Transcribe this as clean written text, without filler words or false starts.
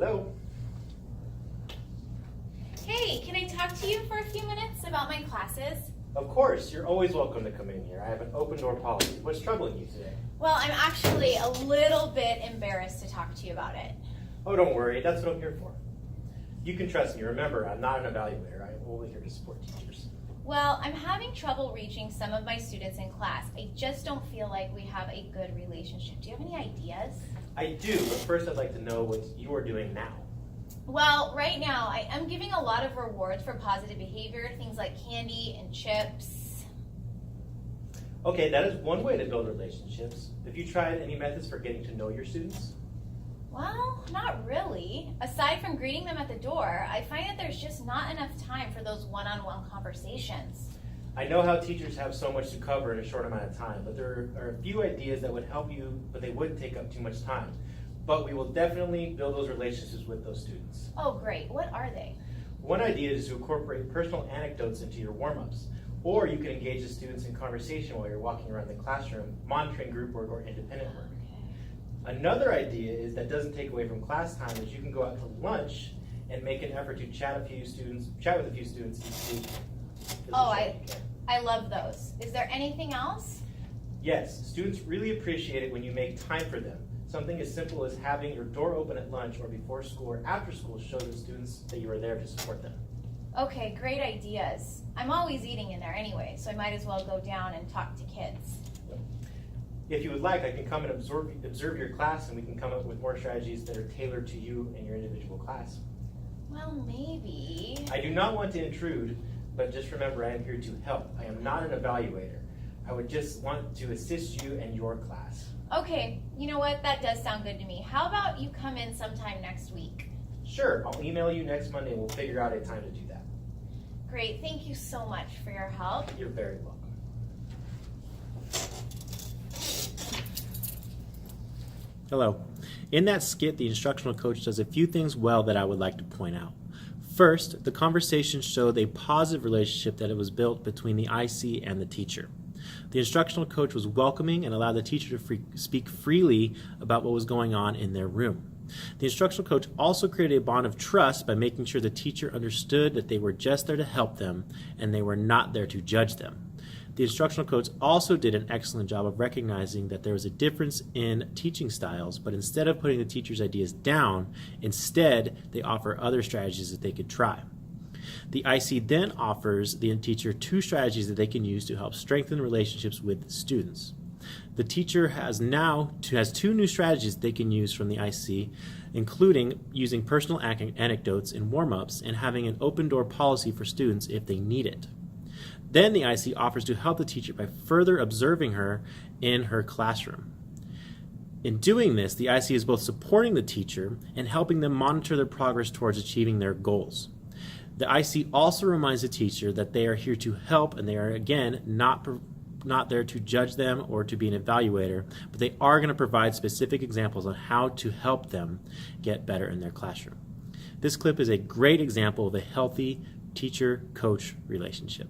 Hello? Hey, can I talk to you for a few minutes about my classes? Of course, you're always welcome to come in here. I have an open door policy. What's troubling you today? Well, I'm actually a little bit embarrassed to talk to you about it. Oh, don't worry. That's what I'm here for. You can trust me. Remember, I'm not an evaluator. I'm only here to support teachers. Well, I'm having trouble reaching some of my students in class. I just don't feel like we have a good relationship. Do you have any ideas? I do, but first I'd like to know what you are doing now. Well, right now, I am giving a lot of rewards for positive behavior, things like candy and chips. Okay, that is one way to build relationships. Have you tried any methods for getting to know your students? Well, not really. Aside from greeting them at the door, I find that there's just not enough time for those one-on-one conversations. I know how teachers have so much to cover in a short amount of time, but there are a few ideas that would help you, but they wouldn't take up too much time. But we will definitely build those relationships with those students. Oh, great. What are they? One idea is to incorporate personal anecdotes into your warm-ups, or you can engage the students in conversation while you're walking around the classroom, monitoring group work or independent work. Another idea is that doesn't take away from class time is you can go out to lunch and make an effort to chat with a few students each week. Oh, I love those. Is there anything else? Yes, students really appreciate it when you make time for them. Something as simple as having your door open at lunch or before school or after school shows the students that you are there to support them. Okay, great ideas. I'm always eating in there anyway, so I might as well go down and talk to kids. If you would like, I can come and observe your class, and we can come up with more strategies that are tailored to you and your individual class. Well, maybe. I do not want to intrude, but just remember I am here to help. I am not an evaluator. I would just want to assist you and your class. Okay, you know what? That does sound good to me. How about you come in sometime next week? Sure, I'll email you next Monday and we'll figure out a time to do that. Great, thank you so much for your help. You're very welcome. Hello. In that skit, the instructional coach does a few things well that I would like to point out. First, the conversation showed a positive relationship that it was built between the IC and the teacher. The instructional coach was welcoming and allowed the teacher to speak freely about what was going on in their room. The instructional coach also created a bond of trust by making sure the teacher understood that they were just there to help them and they were not there to judge them. The instructional coach also did an excellent job of recognizing that there was a difference in teaching styles, but instead of putting the teacher's ideas down, instead they offer other strategies that they could try. The IC then offers the teacher two strategies that they can use to help strengthen relationships with students. The teacher has two new strategies they can use from the IC, including using personal anecdotes in warm-ups and having an open door policy for students if they need it. Then the IC offers to help the teacher by further observing her in her classroom. In doing this, the IC is both supporting the teacher and helping them monitor their progress towards achieving their goals. The IC also reminds the teacher that they are here to help and they are, again, not there to judge them or to be an evaluator, but they are going to provide specific examples on how to help them get better in their classroom. This clip is a great example of a healthy teacher-coach relationship.